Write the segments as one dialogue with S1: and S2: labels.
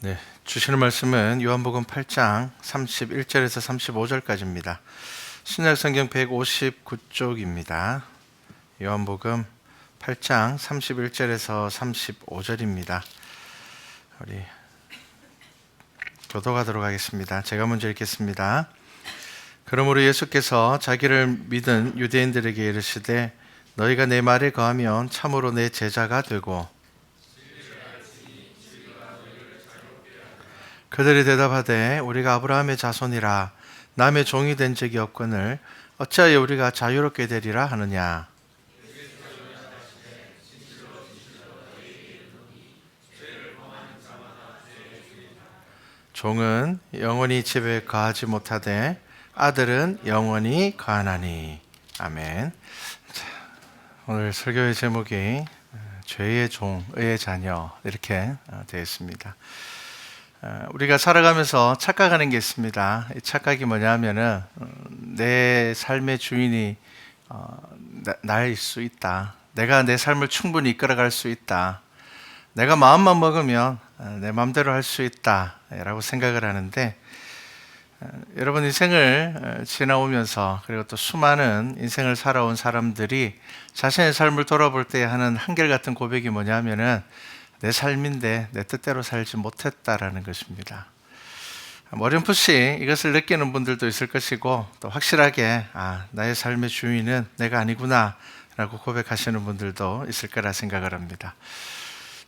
S1: 네, 주시는 말씀은 요한복음 8장 31절에서 35절까지입니다. 신약성경 159쪽입니다. 요한복음 8장 31절에서 35절입니다. 우리 교독하도록 하겠습니다. 제가 먼저 읽겠습니다. 그러므로 예수께서 자기를 믿은 유대인들에게 이르시되 너희가 내 말에 거하면 참으로 내 제자가 되고, 그들이 대답하되 우리가 아브라함의 자손이라 남의 종이 된 적이 없거늘 어찌하여 우리가 자유롭게 되리라 하느냐. 종은 영원히 집에 거하지 못하되 아들은 영원히 거하나니. 아멘. 자, 오늘 설교의 제목이 죄의 종, 의의 자녀 이렇게 되어 있습니다. 우리가 살아가면서 착각하는 게 있습니다. 이 착각이 뭐냐면은 내 삶의 주인이 나일 수 있다. 내가 내 삶을 충분히 이끌어갈 수 있다. 내가 마음만 먹으면 내 마음대로 할 수 있다 라고 생각을 하는데, 여러분 인생을 지나오면서 그리고 또 수많은 인생을 살아온 사람들이 자신의 삶을 돌아볼 때 하는 한결같은 고백이 뭐냐면은 내 삶인데 내 뜻대로 살지 못했다라는 것입니다. 어렴풋이 이것을 느끼는 분들도 있을 것이고, 또 확실하게 나의 삶의 주인은 내가 아니구나 라고 고백하시는 분들도 있을 거라 생각을 합니다.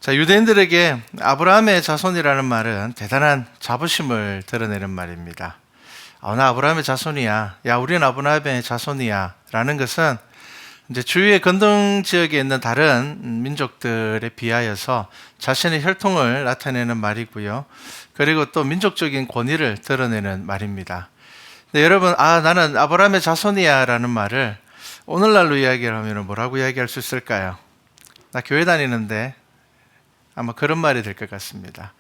S1: 자, 유대인들에게 아브라함의 자손이라는 말은 대단한 자부심을 드러내는 말입니다. 나 아브라함의 자손이야. 야, 우리는 아브라함의 자손이야 라는 것은 이제 주위의 건동 지역에 있는 다른 민족들에 비하여서 자신의 혈통을 나타내는 말이고요. 그리고 또 민족적인 권위를 드러내는 말입니다. 근데 여러분, 나는 아브라함의 자손이야 라는 말을 오늘날로 이야기를 하면 뭐라고 이야기할 수 있을까요? 나 교회 다니는데, 아마 그런 말이 될 것 같습니다.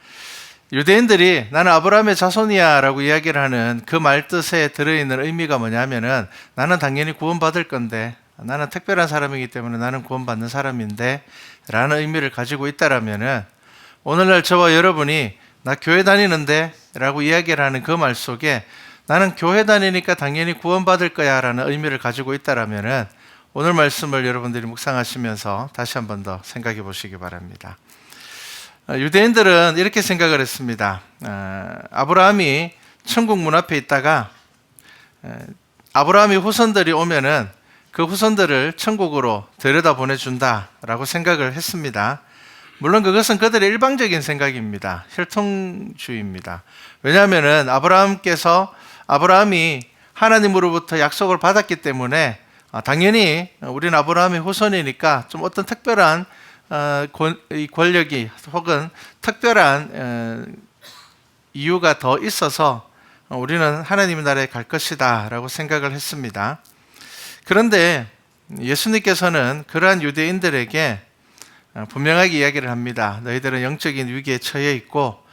S1: 유대인들이 나는 아브라함의 자손이야 라고 이야기를 하는 그 말 뜻에 들어있는 의미가 뭐냐면은 나는 당연히 구원받을 건데, 나는 특별한 사람이기 때문에 나는 구원받는 사람인데 라는 의미를 가지고 있다라면은, 오늘날 저와 여러분이 나 교회 다니는데 라고 이야기를 하는 그 말 속에 나는 교회 다니니까 당연히 구원받을 거야 라는 의미를 가지고 있다라면은, 오늘 말씀을 여러분들이 묵상하시면서 다시 한 번 더 생각해 보시기 바랍니다. 유대인들은 이렇게 생각을 했습니다. 아브라함이 천국 문 앞에 있다가 아브라함의 후손들이 오면은 그 후손들을 천국으로 데려다 보내준다라고 생각을 했습니다. 물론 그것은 그들의 일방적인 생각입니다. 혈통주의입니다. 왜냐하면은 아브라함이 하나님으로부터 약속을 받았기 때문에 당연히 우리는 아브라함의 후손이니까 좀 어떤 특별한 권력이 혹은 특별한 이유가 더 있어서 우리는 하나님의 나라에 갈 것이다 라고 생각을 했습니다. 그런데 예수님께서는 그러한 유대인들에게 분명하게 이야기를 합니다. 너희들은 영적인 위기에 처해 있고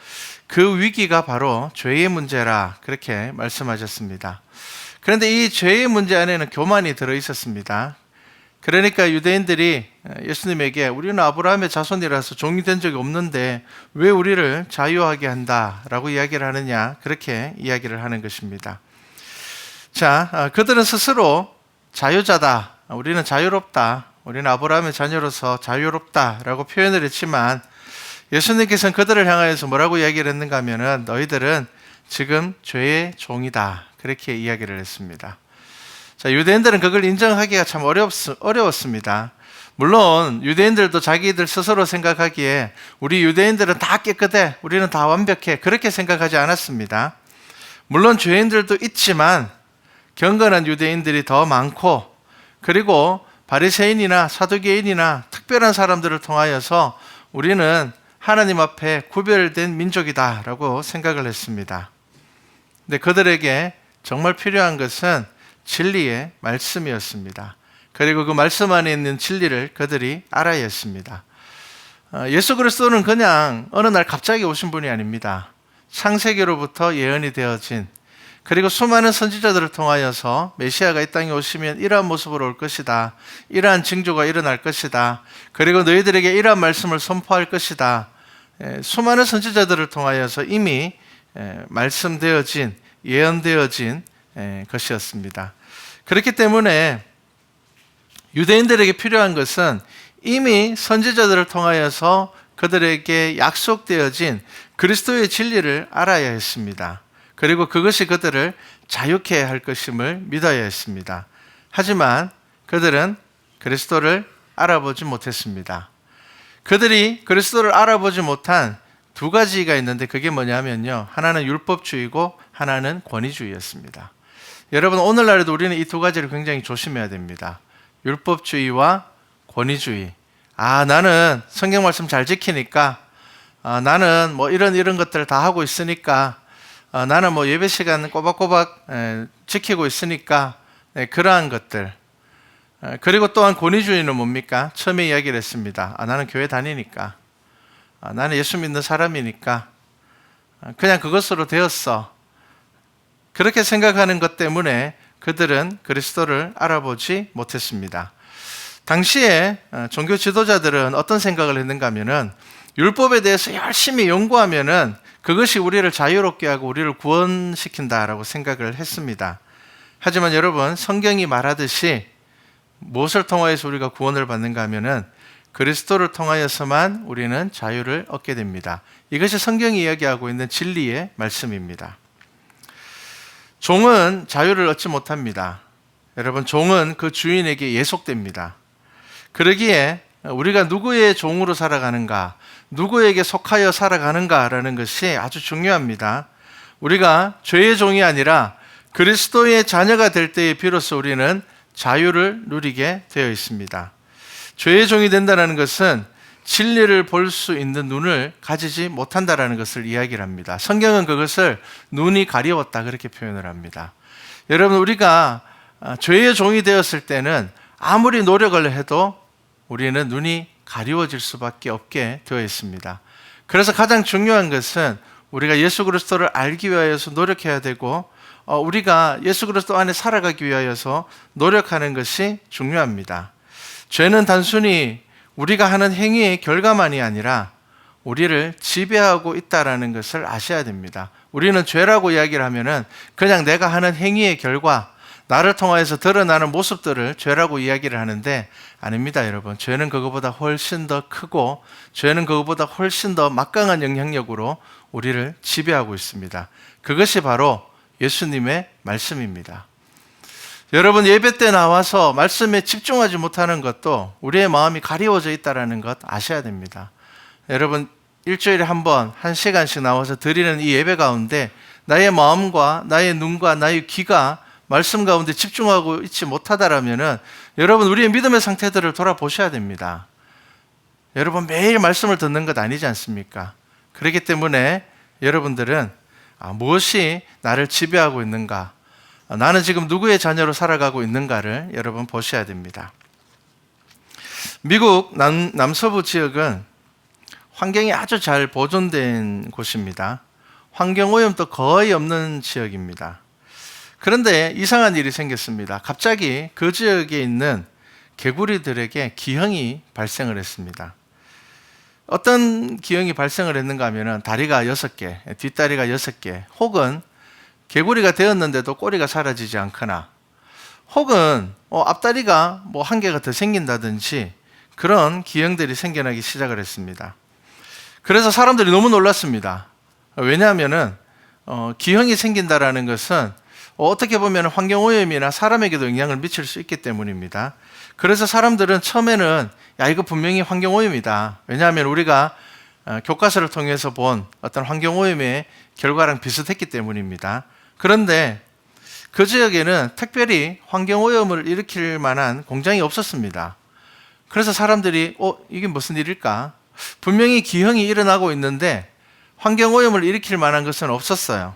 S1: 그 위기가 바로 죄의 문제라, 그렇게 말씀하셨습니다. 그런데 이 죄의 문제 안에는 교만이 들어있었습니다. 그러니까 유대인들이 예수님에게 우리는 아브라함의 자손이라서 종이 된 적이 없는데 왜 우리를 자유하게 한다라고 이야기를 하느냐, 그렇게 이야기를 하는 것입니다. 자, 그들은 스스로 자유자다, 우리는 자유롭다, 우리는 아브라함의 자녀로서 자유롭다라고 표현을 했지만, 예수님께서는 그들을 향하여서 뭐라고 이야기를 했는가 하면은 너희들은 지금 죄의 종이다, 그렇게 이야기를 했습니다. 자, 유대인들은 그걸 인정하기가 참 어려웠습니다. 물론 유대인들도 자기들 스스로 생각하기에 우리 유대인들은 다 깨끗해, 우리는 다 완벽해, 그렇게 생각하지 않았습니다. 물론 죄인들도 있지만 경건한 유대인들이 더 많고, 그리고 바리새인이나 사두개인이나 특별한 사람들을 통하여서 우리는 하나님 앞에 구별된 민족이다라고 생각을 했습니다. 근데 그들에게 정말 필요한 것은 진리의 말씀이었습니다. 그리고 그 말씀 안에 있는 진리를 그들이 알아야 했습니다. 예수 그리스도는 그냥 어느 날 갑자기 오신 분이 아닙니다. 창세기로부터 예언이 되어진, 그리고 수많은 선지자들을 통하여서 메시아가 이 땅에 오시면 이러한 모습으로 올 것이다, 이러한 징조가 일어날 것이다, 그리고 너희들에게 이러한 말씀을 선포할 것이다, 수많은 선지자들을 통하여서 이미 말씀되어진, 예언되어진 것이었습니다. 그렇기 때문에 유대인들에게 필요한 것은 이미 선지자들을 통하여서 그들에게 약속되어진 그리스도의 진리를 알아야 했습니다. 그리고 그것이 그들을 자유케 할 것임을 믿어야 했습니다. 하지만 그들은 그리스도를 알아보지 못했습니다. 그들이 그리스도를 알아보지 못한 두 가지가 있는데 그게 뭐냐면요. 하나는 율법주의고 하나는 권위주의였습니다. 여러분, 오늘날에도 우리는 이 두 가지를 굉장히 조심해야 됩니다. 율법주의와 권위주의. 나는 성경 말씀 잘 지키니까, 나는 뭐 이런 것들을 다 하고 있으니까, 나는 뭐 예배 시간 꼬박꼬박 지키고 있으니까, 그러한 것들. 그리고 또한 권위주의는 뭡니까? 처음에 이야기를 했습니다. 나는 교회 다니니까, 나는 예수 믿는 사람이니까, 그냥 그것으로 되었어. 그렇게 생각하는 것 때문에 그들은 그리스도를 알아보지 못했습니다. 당시에 종교 지도자들은 어떤 생각을 했는가 하면은 율법에 대해서 열심히 연구하면은 그것이 우리를 자유롭게 하고 우리를 구원시킨다라고 생각을 했습니다. 하지만 여러분, 성경이 말하듯이 무엇을 통하여서 우리가 구원을 받는가 하면은 그리스도를 통하여서만 우리는 자유를 얻게 됩니다. 이것이 성경이 이야기하고 있는 진리의 말씀입니다. 종은 자유를 얻지 못합니다. 여러분, 종은 그 주인에게 예속됩니다. 그러기에 우리가 누구의 종으로 살아가는가, 누구에게 속하여 살아가는가라는 것이 아주 중요합니다. 우리가 죄의 종이 아니라 그리스도의 자녀가 될 때에 비로소 우리는 자유를 누리게 되어 있습니다. 죄의 종이 된다는 것은 진리를 볼 수 있는 눈을 가지지 못한다는 것을 이야기를 합니다. 성경은 그것을 눈이 가리웠다 그렇게 표현을 합니다. 여러분, 우리가 죄의 종이 되었을 때는 아무리 노력을 해도 우리는 눈이 가리워질 수밖에 없게 되어 있습니다. 그래서 가장 중요한 것은 우리가 예수 그리스도를 알기 위하여서 노력해야 되고 우리가 예수 그리스도 안에 살아가기 위하여서 노력하는 것이 중요합니다. 죄는 단순히 우리가 하는 행위의 결과만이 아니라 우리를 지배하고 있다는 것을 아셔야 됩니다. 우리는 죄라고 이야기를 하면은 그냥 내가 하는 행위의 결과, 나를 통하여서 드러나는 모습들을 죄라고 이야기를 하는데 아닙니다, 여러분. 죄는 그것보다 훨씬 더 크고 죄는 그것보다 훨씬 더 막강한 영향력으로 우리를 지배하고 있습니다. 그것이 바로 예수님의 말씀입니다. 여러분, 예배 때 나와서 말씀에 집중하지 못하는 것도 우리의 마음이 가리워져 있다는 것 아셔야 됩니다. 여러분, 일주일에 한 번, 1시간씩 나와서 드리는 이 예배 가운데 나의 마음과 나의 눈과 나의 귀가 말씀 가운데 집중하고 있지 못하다라면은 여러분, 우리의 믿음의 상태들을 돌아보셔야 됩니다. 여러분, 매일 말씀을 듣는 것 아니지 않습니까? 그렇기 때문에 여러분들은 무엇이 나를 지배하고 있는가, 나는 지금 누구의 자녀로 살아가고 있는가를 여러분 보셔야 됩니다. 미국 남서부 지역은 환경이 아주 잘 보존된 곳입니다. 환경오염도 거의 없는 지역입니다. 그런데 이상한 일이 생겼습니다. 갑자기 그 지역에 있는 개구리들에게 기형이 발생을 했습니다. 어떤 기형이 발생을 했는가 하면 다리가 6개, 뒷다리가 6개, 혹은 개구리가 되었는데도 꼬리가 사라지지 않거나, 혹은 앞다리가 뭐 1개가 더 생긴다든지 그런 기형들이 생겨나기 시작을 했습니다. 그래서 사람들이 너무 놀랐습니다. 왜냐하면은 기형이 생긴다라는 것은 어떻게 보면 환경오염이나 사람에게도 영향을 미칠 수 있기 때문입니다. 그래서 사람들은 처음에는 이거 분명히 환경오염이다. 왜냐하면 우리가 교과서를 통해서 본 어떤 환경오염의 결과랑 비슷했기 때문입니다. 그런데 그 지역에는 특별히 환경오염을 일으킬 만한 공장이 없었습니다. 그래서 사람들이 이게 무슨 일일까? 분명히 기형이 일어나고 있는데 환경오염을 일으킬 만한 것은 없었어요.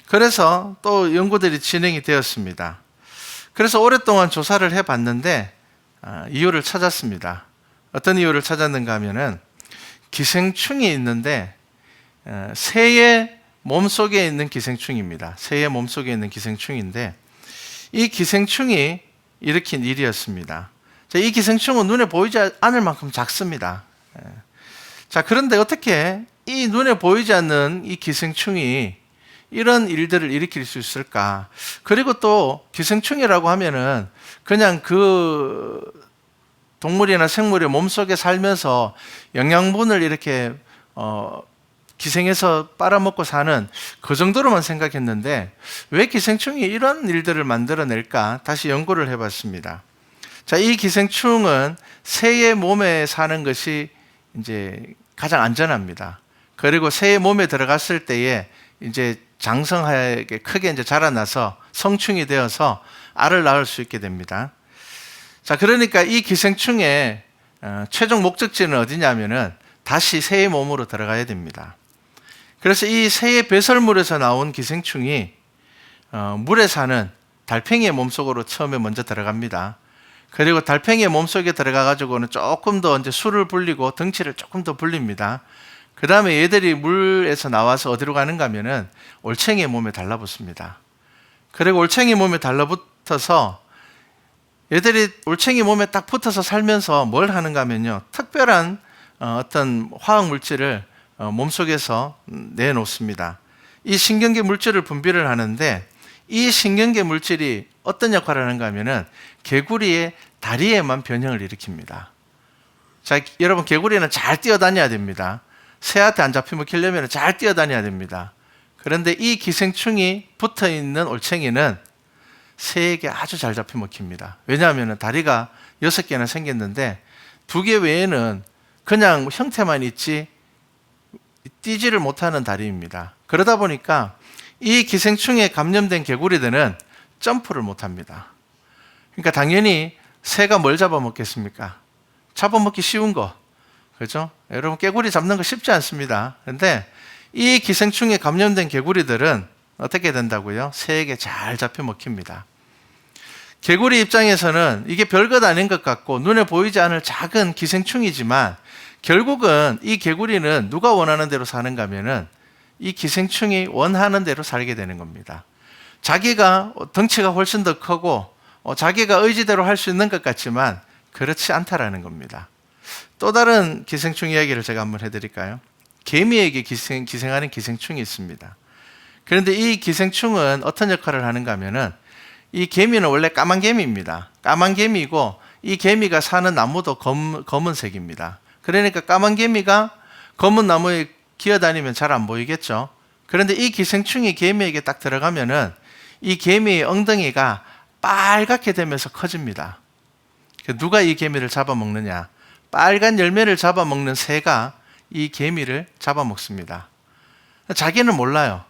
S1: 그래서 또 연구들이 진행이 되었습니다. 그래서 오랫동안 조사를 해봤는데 이유를 찾았습니다. 어떤 이유를 찾았는가 하면은 기생충이 있는데 새의 몸속에 있는 기생충입니다. 새의 몸속에 있는 기생충인데 이 기생충이 일으킨 일이었습니다. 이 기생충은 눈에 보이지 않을 만큼 작습니다. 자, 그런데 어떻게 이 눈에 보이지 않는 이 기생충이 이런 일들을 일으킬 수 있을까? 그리고 또 기생충이라고 하면은 그냥 그 동물이나 생물의 몸속에 살면서 영양분을 이렇게 기생해서 빨아먹고 사는 그 정도로만 생각했는데 왜 기생충이 이런 일들을 만들어낼까? 다시 연구를 해봤습니다. 자, 이 기생충은 새의 몸에 사는 것이 이제 가장 안전합니다. 그리고 새의 몸에 들어갔을 때에 이제 장성하게 크게 이제 자라나서 성충이 되어서 알을 낳을 수 있게 됩니다. 자, 그러니까 이 기생충의 최종 목적지는 어디냐면은 다시 새의 몸으로 들어가야 됩니다. 그래서 이 새의 배설물에서 나온 기생충이 물에 사는 달팽이의 몸속으로 처음에 먼저 들어갑니다. 그리고 달팽이의 몸속에 들어가 가지고는 조금 더 이제 술을 불리고 덩치를 조금 더 불립니다. 그 다음에 얘들이 물에서 나와서 어디로 가는가 하면은 올챙이의 몸에 달라붙습니다. 그리고 올챙이 몸에 달라붙어서 얘들이 올챙이 몸에 딱 붙어서 살면서 뭘 하는가 하면요, 특별한 어떤 화학 물질을 몸속에서 내놓습니다. 이 신경계 물질을 분비를 하는데 이 신경계 물질이 어떤 역할을 하는가 하면은 개구리의 다리에만 변형을 일으킵니다. 자, 여러분, 개구리는 잘 뛰어다녀야 됩니다. 새한테 안 잡히면 키려면 잘 뛰어다녀야 됩니다. 그런데 이 기생충이 붙어 있는 올챙이는 새에게 아주 잘 잡혀 먹힙니다. 왜냐하면 다리가 6개나 생겼는데 2개 외에는 그냥 형태만 있지 뛰지를 못하는 다리입니다. 그러다 보니까 이 기생충에 감염된 개구리들은 점프를 못합니다. 그러니까 당연히 새가 뭘 잡아먹겠습니까? 잡아먹기 쉬운 거, 그렇죠? 여러분, 개구리 잡는 거 쉽지 않습니다. 그런데 이 기생충에 감염된 개구리들은 어떻게 된다고요? 새에게 잘 잡혀 먹힙니다. 개구리 입장에서는 이게 별것 아닌 것 같고 눈에 보이지 않을 작은 기생충이지만 결국은 이 개구리는 누가 원하는 대로 사는가 하면은 이 기생충이 원하는 대로 살게 되는 겁니다. 자기가 덩치가 훨씬 더 크고 자기가 의지대로 할 수 있는 것 같지만 그렇지 않다라는 겁니다. 또 다른 기생충 이야기를 제가 한번 해드릴까요? 개미에게 기생하는 기생충이 있습니다. 그런데 이 기생충은 어떤 역할을 하는가 하면은 이 개미는 원래 까만 개미입니다. 까만 개미고 이 개미가 사는 나무도 검은색입니다. 그러니까 까만 개미가 검은 나무에 기어다니면 잘 안 보이겠죠. 그런데 이 기생충이 개미에게 딱 들어가면은 이 개미의 엉덩이가 빨갛게 되면서 커집니다. 누가 이 개미를 잡아먹느냐? 빨간 열매를 잡아먹는 새가 이 개미를 잡아먹습니다. 자기는 몰라요.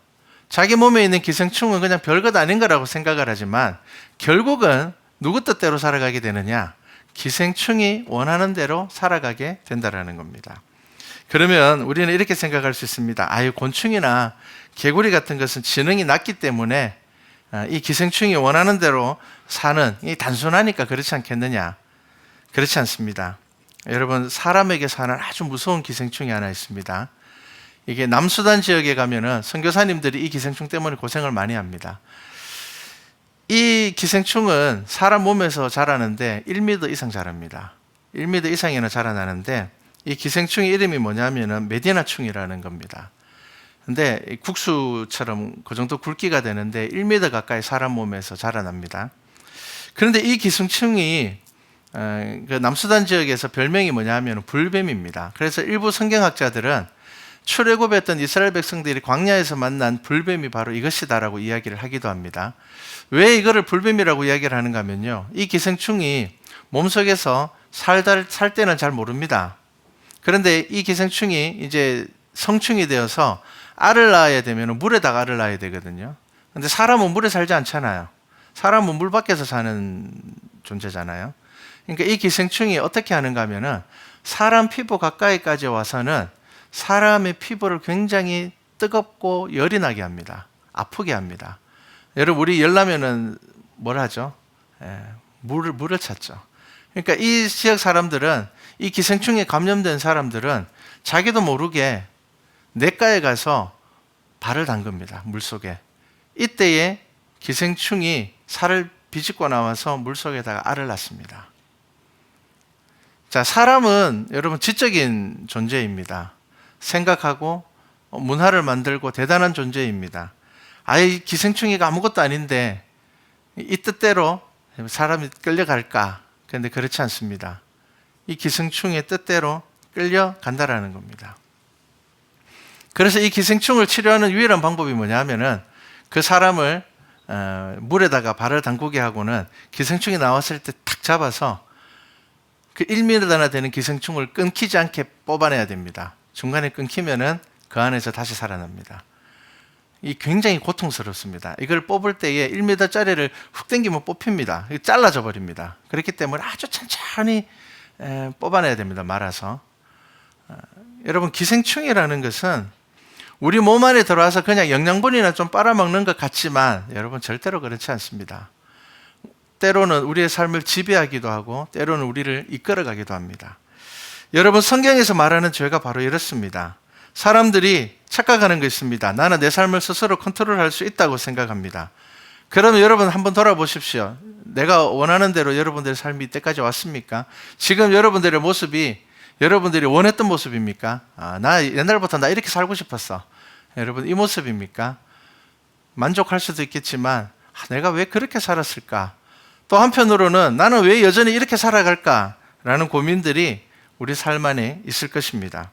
S1: 자기 몸에 있는 기생충은 그냥 별것 아닌 거라고 생각을 하지만 결국은 누구 뜻대로 살아가게 되느냐? 기생충이 원하는 대로 살아가게 된다는 겁니다. 그러면 우리는 이렇게 생각할 수 있습니다. 아유, 곤충이나 개구리 같은 것은 지능이 낮기 때문에 이 기생충이 원하는 대로 사는, 이 단순하니까 그렇지 않겠느냐? 그렇지 않습니다. 여러분, 사람에게 사는 아주 무서운 기생충이 하나 있습니다. 이게 남수단 지역에 가면은 선교사님들이 이 기생충 때문에 고생을 많이 합니다. 이 기생충은 사람 몸에서 자라는데 1m 이상 자랍니다. 1m 이상이나 자라나는데 이 기생충의 이름이 뭐냐면은 메디나충이라는 겁니다. 근데 국수처럼 그 정도 굵기가 되는데 1m 가까이 사람 몸에서 자라납니다. 그런데 이 기생충이 그 남수단 지역에서 별명이 뭐냐 하면 불뱀입니다. 그래서 일부 성경학자들은 출애굽했던 이스라엘 백성들이 광야에서 만난 불뱀이 바로 이것이다라고 이야기를 하기도 합니다. 왜 이거를 불뱀이라고 이야기를 하는가 하면요, 이 기생충이 몸속에서 살 때는 잘 모릅니다. 그런데 이 기생충이 이제 성충이 되어서 알을 낳아야 되면 물에다가 알을 낳아야 되거든요. 근데 사람은 물에 살지 않잖아요. 사람은 물 밖에서 사는 존재잖아요. 그러니까 이 기생충이 어떻게 하는가 하면은 사람 피부 가까이까지 와서는 사람의 피부를 굉장히 뜨겁고 열이 나게 합니다. 아프게 합니다. 여러분, 우리 열나면은 뭘 하죠? 물을 찾죠. 그러니까 이 지역 사람들은, 이 기생충에 감염된 사람들은 자기도 모르게 냇가에 가서 발을 담급니다. 물속에. 이때에 기생충이 살을 비집고 나와서 물속에다가 알을 낳습니다. 자, 사람은 여러분 지적인 존재입니다. 생각하고 문화를 만들고 대단한 존재입니다. 아예 기생충이가 아무것도 아닌데 이 뜻대로 사람이 끌려갈까? 그런데 그렇지 않습니다. 이 기생충의 뜻대로 끌려간다라는 겁니다. 그래서 이 기생충을 치료하는 유일한 방법이 뭐냐면은 그 사람을 물에다가 발을 담그게 하고는 기생충이 나왔을 때 탁 잡아서 그 1m나 되는 기생충을 끊기지 않게 뽑아내야 됩니다. 중간에 끊기면은 그 안에서 다시 살아납니다. 이 굉장히 고통스럽습니다. 이걸 뽑을 때에 1m짜리를 훅 당기면 뽑힙니다. 잘라져 버립니다. 그렇기 때문에 아주 천천히 뽑아내야 됩니다. 말아서. 여러분, 기생충이라는 것은 우리 몸 안에 들어와서 그냥 영양분이나 좀 빨아먹는 것 같지만 여러분 절대로 그렇지 않습니다. 때로는 우리의 삶을 지배하기도 하고 때로는 우리를 이끌어가기도 합니다. 여러분, 성경에서 말하는 죄가 바로 이렇습니다. 사람들이 착각하는 거 있습니다. 나는 내 삶을 스스로 컨트롤할 수 있다고 생각합니다. 그러면 여러분 한번 돌아보십시오. 내가 원하는 대로 여러분들의 삶이 이때까지 왔습니까? 지금 여러분들의 모습이 여러분들이 원했던 모습입니까? 나 옛날부터 나 이렇게 살고 싶었어. 여러분, 이 모습입니까? 만족할 수도 있겠지만 내가 왜 그렇게 살았을까? 또 한편으로는 나는 왜 여전히 이렇게 살아갈까? 라는 고민들이 우리 삶 안에 있을 것입니다.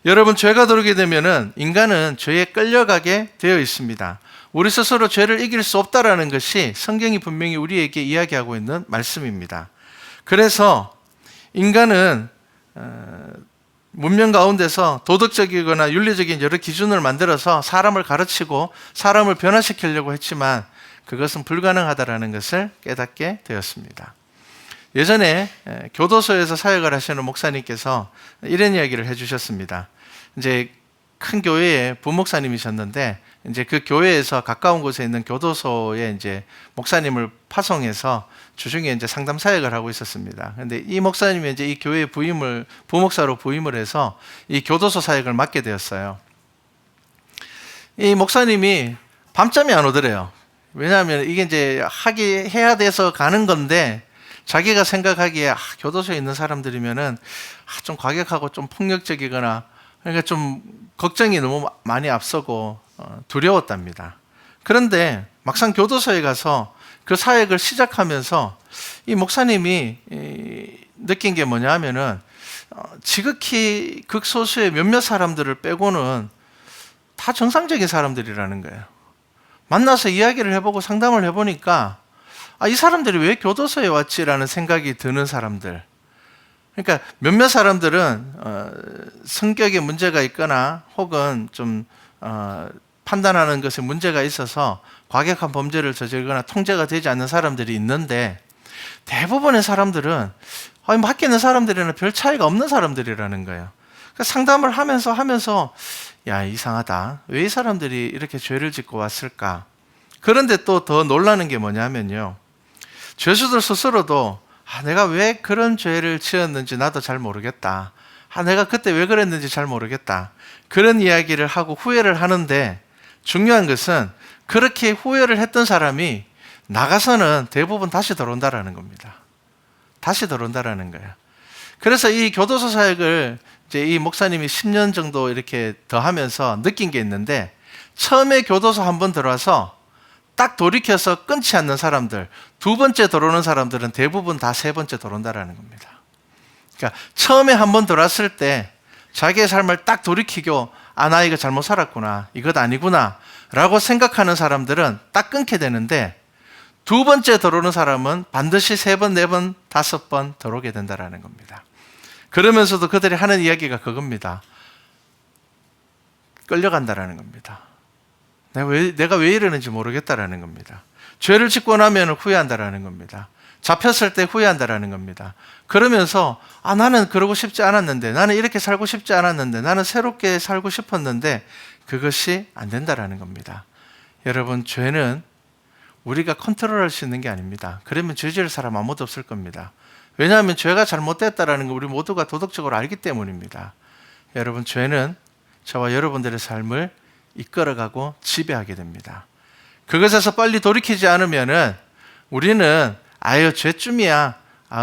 S1: 여러분, 죄가 들어오게 되면은 인간은 죄에 끌려가게 되어 있습니다. 우리 스스로 죄를 이길 수 없다라는 것이 성경이 분명히 우리에게 이야기하고 있는 말씀입니다. 그래서 인간은 문명 가운데서 도덕적이거나 윤리적인 여러 기준을 만들어서 사람을 가르치고 사람을 변화시키려고 했지만 그것은 불가능하다라는 것을 깨닫게 되었습니다. 예전에 교도소에서 사역을 하시는 목사님께서 이런 이야기를 해주셨습니다. 이제 큰 교회의 부목사님이셨는데 이제 그 교회에서 가까운 곳에 있는 교도소에 이제 목사님을 파송해서 주중에 이제 상담 사역을 하고 있었습니다. 그런데 이 목사님이 이제 이 교회에 부목사로 부임을 해서 이 교도소 사역을 맡게 되었어요. 이 목사님이 밤잠이 안 오더래요. 왜냐하면 이게 이제 해야 돼서 가는 건데 자기가 생각하기에 교도소에 있는 사람들이면은 좀 과격하고 좀 폭력적이거나 그러니까 좀 걱정이 너무 많이 앞서고 두려웠답니다. 그런데 막상 교도소에 가서 그 사역을 시작하면서 이 목사님이 느낀 게 뭐냐 하면은 지극히 극소수의 몇몇 사람들을 빼고는 다 정상적인 사람들이라는 거예요. 만나서 이야기를 해보고 상담을 해보니까 이 사람들이 왜 교도소에 왔지라는 생각이 드는 사람들. 그러니까 몇몇 사람들은 성격에 문제가 있거나 혹은 좀 판단하는 것에 문제가 있어서 과격한 범죄를 저지르거나 통제가 되지 않는 사람들이 있는데 대부분의 사람들은 밖에 있는 사람들이랑 별 차이가 없는 사람들이라는 거예요. 그러니까 상담을 하면서 야, 이상하다. 왜 이 사람들이 이렇게 죄를 짓고 왔을까? 그런데 또 더 놀라는 게 뭐냐면요. 죄수들 스스로도 내가 왜 그런 죄를 지었는지 나도 잘 모르겠다. 내가 그때 왜 그랬는지 잘 모르겠다. 그런 이야기를 하고 후회를 하는데 중요한 것은 그렇게 후회를 했던 사람이 나가서는 대부분 다시 들어온다라는 겁니다. 다시 들어온다라는 거예요. 그래서 이 교도소 사역을 이제 이 목사님이 10년 정도 이렇게 더 하면서 느낀 게 있는데 처음에 교도소 한번 들어와서 딱 돌이켜서 끊지 않는 사람들, 두 번째 들어오는 사람들은 대부분 다 세 번째 들어온다라는 겁니다. 그러니까 처음에 한번 들어왔을 때 자기의 삶을 딱 돌이키고 나 이거 잘못 살았구나, 이것 아니구나 라고 생각하는 사람들은 딱 끊게 되는데 두 번째 들어오는 사람은 반드시 세 번, 네 번, 다섯 번 들어오게 된다라는 겁니다. 그러면서도 그들이 하는 이야기가 그겁니다. 끌려간다라는 겁니다. 내가 왜 이러는지 모르겠다라는 겁니다. 죄를 짓고 나면 후회한다라는 겁니다. 잡혔을 때 후회한다라는 겁니다. 그러면서 나는 그러고 싶지 않았는데, 나는 이렇게 살고 싶지 않았는데, 나는 새롭게 살고 싶었는데 그것이 안 된다라는 겁니다. 여러분, 죄는 우리가 컨트롤할 수 있는 게 아닙니다. 그러면 죄 지을 사람 아무도 없을 겁니다. 왜냐하면 죄가 잘못됐다라는 걸 우리 모두가 도덕적으로 알기 때문입니다. 여러분, 죄는 저와 여러분들의 삶을 이끌어가고 지배하게 됩니다. 그것에서 빨리 돌이키지 않으면은 우리는 죄쯤이야.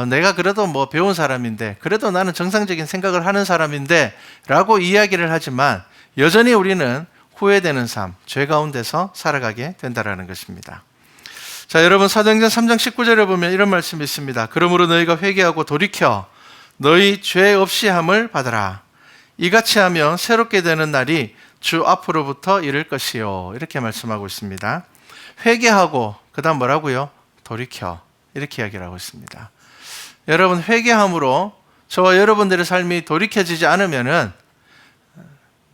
S1: 내가 그래도 뭐 배운 사람인데, 그래도 나는 정상적인 생각을 하는 사람인데 라고 이야기를 하지만 여전히 우리는 후회되는 삶, 죄 가운데서 살아가게 된다는 것입니다. 자, 여러분 사도행전 3장 19절에 보면 이런 말씀이 있습니다. 그러므로 너희가 회개하고 돌이켜 너희 죄 없이 함을 받으라. 이같이 하면 새롭게 되는 날이 주 앞으로부터 이를 것이요. 이렇게 말씀하고 있습니다. 회개하고 그 다음 뭐라고요? 돌이켜. 이렇게 이야기를 하고 있습니다. 여러분 회개함으로 저와 여러분들의 삶이 돌이켜지지 않으면은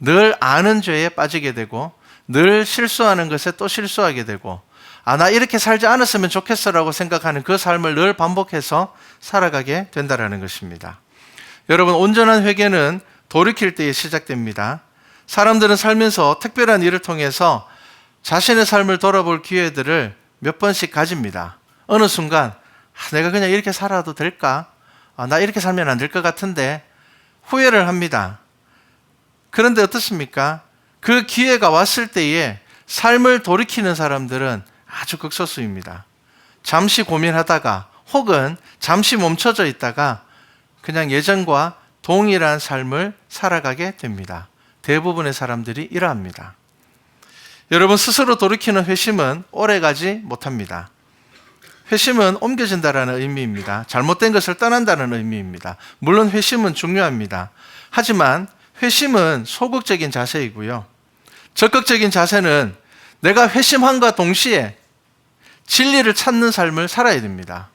S1: 늘 아는 죄에 빠지게 되고 늘 실수하는 것에 또 실수하게 되고 나 이렇게 살지 않았으면 좋겠어라고 생각하는 그 삶을 늘 반복해서 살아가게 된다는 것입니다. 여러분 온전한 회개는 돌이킬 때에 시작됩니다. 사람들은 살면서 특별한 일을 통해서 자신의 삶을 돌아볼 기회들을 몇 번씩 가집니다. 어느 순간 내가 그냥 이렇게 살아도 될까? 나 이렇게 살면 안 될 것 같은데 후회를 합니다. 그런데 어떻습니까? 그 기회가 왔을 때에 삶을 돌이키는 사람들은 아주 극소수입니다. 잠시 고민하다가 혹은 잠시 멈춰져 있다가 그냥 예전과 동일한 삶을 살아가게 됩니다. 대부분의 사람들이 이러합니다. 여러분 스스로 돌이키는 회심은 오래가지 못합니다. 회심은 옮겨진다는 의미입니다. 잘못된 것을 떠난다는 의미입니다. 물론 회심은 중요합니다. 하지만 회심은 소극적인 자세이고요. 적극적인 자세는 내가 회심함과 동시에 진리를 찾는 삶을 살아야 됩니다.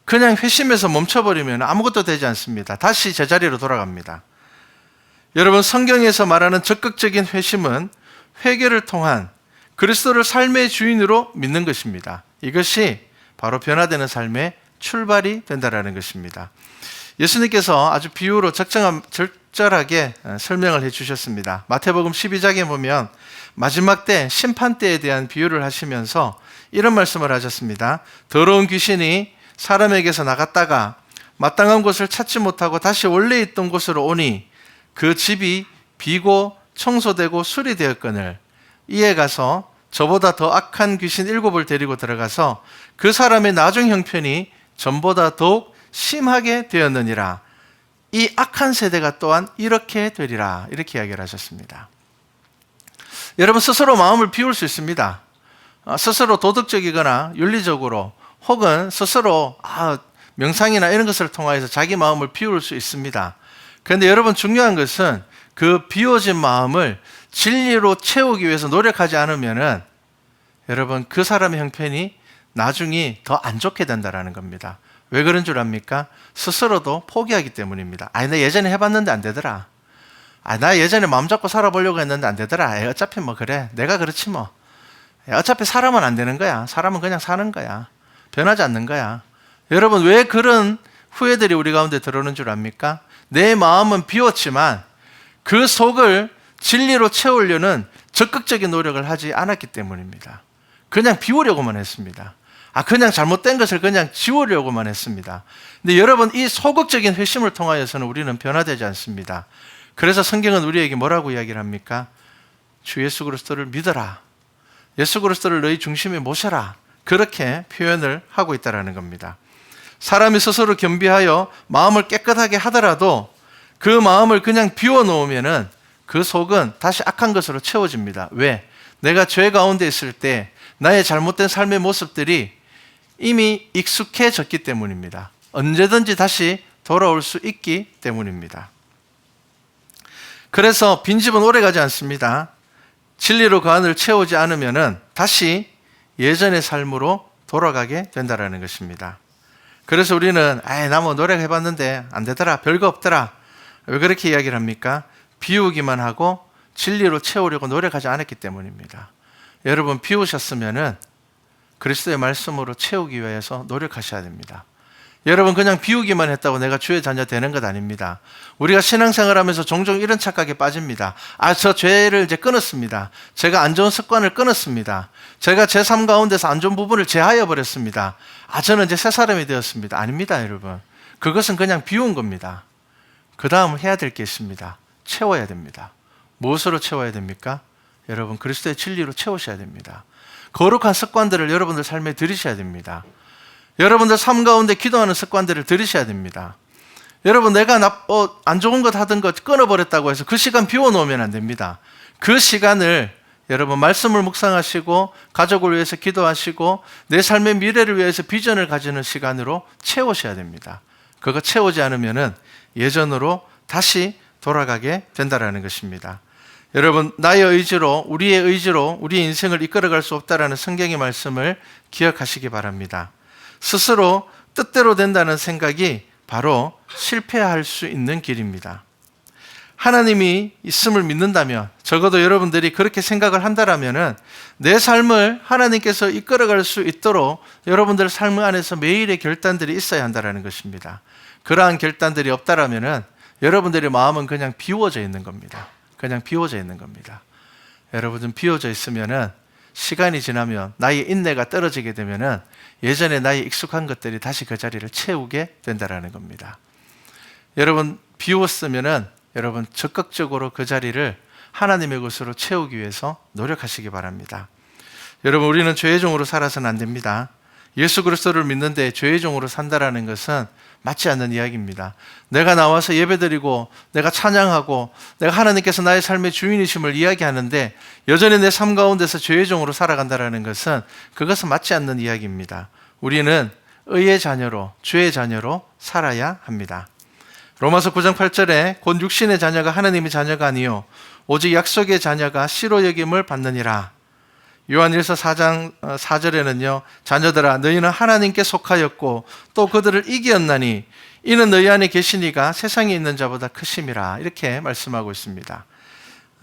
S1: 그냥 회심해서 멈춰버리면 아무것도 되지 않습니다. 다시 제자리로 돌아갑니다. 여러분 성경에서 말하는 적극적인 회심은 회개를 통한 그리스도를 삶의 주인으로 믿는 것입니다. 이것이 바로 변화되는 삶의 출발이 된다는 것입니다. 예수님께서 아주 비유로 적절하게 설명을 해주셨습니다. 마태복음 12장에 보면 마지막 때 심판 때에 대한 비유를 하시면서 이런 말씀을 하셨습니다. 더러운 귀신이 사람에게서 나갔다가 마땅한 곳을 찾지 못하고 다시 원래 있던 곳으로 오니 그 집이 비고 청소되고 수리되었거늘 이에 가서 저보다 더 악한 귀신 7을 데리고 들어가서 그 사람의 나중 형편이 전보다 더욱 심하게 되었느니라. 이 악한 세대가 또한 이렇게 되리라. 이렇게 이야기를 하셨습니다. 여러분 스스로 마음을 비울 수 있습니다. 스스로 도덕적이거나 윤리적으로 혹은 스스로 명상이나 이런 것을 통해서 자기 마음을 비울 수 있습니다. 그런데 여러분 중요한 것은 그 비워진 마음을 진리로 채우기 위해서 노력하지 않으면은 여러분 그 사람의 형편이 나중에 더 안 좋게 된다는 겁니다. 왜 그런 줄 압니까? 스스로도 포기하기 때문입니다. 나 예전에 해봤는데 안 되더라. 나 예전에 마음 잡고 살아보려고 했는데 안 되더라. 어차피 뭐 그래. 내가 그렇지 뭐. 어차피 사람은 안 되는 거야. 사람은 그냥 사는 거야. 변하지 않는 거야. 여러분 왜 그런 후회들이 우리 가운데 들어오는 줄 압니까? 내 마음은 비웠지만 그 속을 진리로 채우려는 적극적인 노력을 하지 않았기 때문입니다. 그냥 비우려고만 했습니다. 그냥 잘못된 것을 그냥 지우려고만 했습니다. 근데 여러분 이 소극적인 회심을 통하여서는 우리는 변화되지 않습니다. 그래서 성경은 우리에게 뭐라고 이야기를 합니까? 주 예수 그리스도를 믿어라. 예수 그리스도를 너희 중심에 모셔라. 그렇게 표현을 하고 있다는 겁니다. 사람이 스스로 겸비하여 마음을 깨끗하게 하더라도 그 마음을 그냥 비워놓으면은 그 속은 다시 악한 것으로 채워집니다. 왜? 내가 죄 가운데 있을 때 나의 잘못된 삶의 모습들이 이미 익숙해졌기 때문입니다. 언제든지 다시 돌아올 수 있기 때문입니다. 그래서 빈집은 오래가지 않습니다. 진리로 그 안을 채우지 않으면은 다시 예전의 삶으로 돌아가게 된다는 것입니다. 그래서 우리는 나 뭐 노력해봤는데 안 되더라. 별거 없더라. 왜 그렇게 이야기를 합니까? 비우기만 하고 진리로 채우려고 노력하지 않았기 때문입니다. 여러분 비우셨으면은 그리스도의 말씀으로 채우기 위해서 노력하셔야 됩니다. 여러분 그냥 비우기만 했다고 내가 주의 자녀 되는 것 아닙니다. 우리가 신앙생활하면서 종종 이런 착각에 빠집니다. 저 죄를 이제 끊었습니다. 제가 안 좋은 습관을 끊었습니다. 제가 제 삶 가운데서 안 좋은 부분을 제하여 버렸습니다. 저는 이제 새 사람이 되었습니다. 아닙니다, 여러분. 그것은 그냥 비운 겁니다. 그 다음 해야 될 게 있습니다. 채워야 됩니다. 무엇으로 채워야 됩니까? 여러분 그리스도의 진리로 채우셔야 됩니다. 거룩한 습관들을 여러분들 삶에 들이셔야 됩니다. 여러분들 삶 가운데 기도하는 습관들을 들이셔야 됩니다. 여러분, 내가 안 좋은 것 하던 것 끊어버렸다고 해서 그 시간 비워놓으면 안 됩니다. 그 시간을 여러분 말씀을 묵상하시고 가족을 위해서 기도하시고 내 삶의 미래를 위해서 비전을 가지는 시간으로 채우셔야 됩니다. 그거 채우지 않으면은 예전으로 다시 돌아가게 된다라는 것입니다. 여러분, 나의 의지로, 우리의 의지로 우리의 인생을 이끌어갈 수 없다라는 성경의 말씀을 기억하시기 바랍니다. 스스로 뜻대로 된다는 생각이 바로 실패할 수 있는 길입니다. 하나님이 있음을 믿는다면, 적어도 여러분들이 그렇게 생각을 한다라면은 내 삶을 하나님께서 이끌어갈 수 있도록 여러분들 삶 안에서 매일의 결단들이 있어야 한다는 것입니다. 그러한 결단들이 없다라면은 여러분들의 마음은 그냥 비워져 있는 겁니다. 그냥 비워져 있는 겁니다. 여러분은 비워져 있으면은 시간이 지나면 나의 인내가 떨어지게 되면은 예전에 나의 익숙한 것들이 다시 그 자리를 채우게 된다라는 겁니다. 여러분, 비웠으면은 여러분 적극적으로 그 자리를 하나님의 것으로 채우기 위해서 노력하시기 바랍니다. 여러분, 우리는 죄의 종으로 살아서는 안 됩니다. 예수 그리스도를 믿는데 죄의 종으로 산다라는 것은 맞지 않는 이야기입니다. 내가 나와서 예배드리고 내가 찬양하고 내가 하나님께서 나의 삶의 주인이심을 이야기하는데 여전히 내 삶 가운데서 죄의 종으로 살아간다라는 것은 그것은 맞지 않는 이야기입니다. 우리는 의의 자녀로, 주의 자녀로 살아야 합니다. 로마서 9장 8절에 곧 육신의 자녀가 하나님의 자녀가 아니요 오직 약속의 자녀가 씨로 여김을 받느니라. 요한일서 4장 4절에는요 자녀들아 너희는 하나님께 속하였고 또 그들을 이기었나니 이는 너희 안에 계시니가 세상에 있는 자보다 크심이라. 이렇게 말씀하고 있습니다.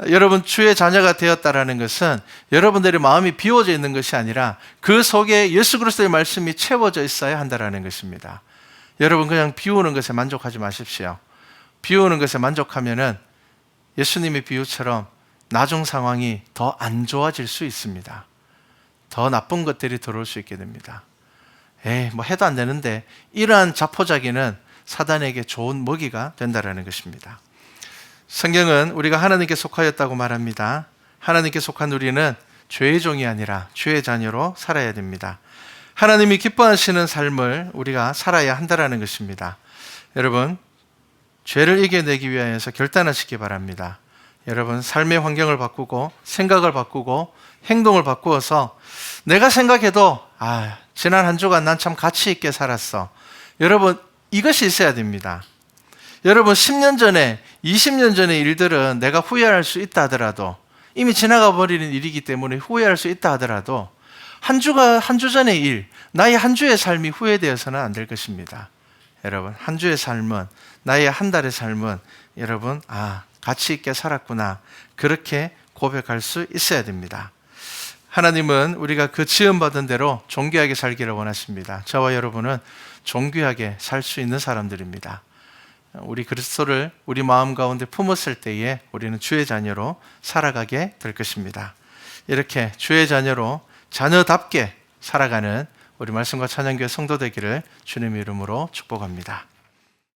S1: 여러분, 주의 자녀가 되었다라는 것은 여러분들의 마음이 비워져 있는 것이 아니라 그 속에 예수 그리스도의 말씀이 채워져 있어야 한다라는 것입니다. 여러분, 그냥 비우는 것에 만족하지 마십시오. 비우는 것에 만족하면은 예수님의 비유처럼 나중 상황이 더 안 좋아질 수 있습니다. 더 나쁜 것들이 들어올 수 있게 됩니다. 뭐 해도 안 되는데 이러한 자포자기는 사단에게 좋은 먹이가 된다라는 것입니다. 성경은 우리가 하나님께 속하였다고 말합니다. 하나님께 속한 우리는 죄의 종이 아니라 주의 자녀로 살아야 됩니다. 하나님이 기뻐하시는 삶을 우리가 살아야 한다라는 것입니다. 여러분, 죄를 이겨내기 위하여서 결단하시기 바랍니다. 여러분, 삶의 환경을 바꾸고 생각을 바꾸고 행동을 바꾸어서 내가 생각해도 지난 한 주간 난 참 가치 있게 살았어. 여러분, 이것이 있어야 됩니다. 여러분, 10년 전에 20년 전의 일들은 내가 후회할 수 있다 하더라도 이미 지나가 버리는 일이기 때문에 후회할 수 있다 하더라도 한 주 전의 일, 나의 한 주의 삶이 후회되어서는 안 될 것입니다. 여러분, 한 주의 삶은, 나의 한 달의 삶은 여러분 가치 있게 살았구나, 그렇게 고백할 수 있어야 됩니다. 하나님은 우리가 그 지음받은 대로 존귀하게 살기를 원하십니다. 저와 여러분은 존귀하게 살 수 있는 사람들입니다. 우리 그리스도를 우리 마음 가운데 품었을 때에 우리는 주의 자녀로 살아가게 될 것입니다. 이렇게 주의 자녀로 자녀답게 살아가는 우리 말씀과 찬양교회 성도 되기를 주님의 이름으로 축복합니다.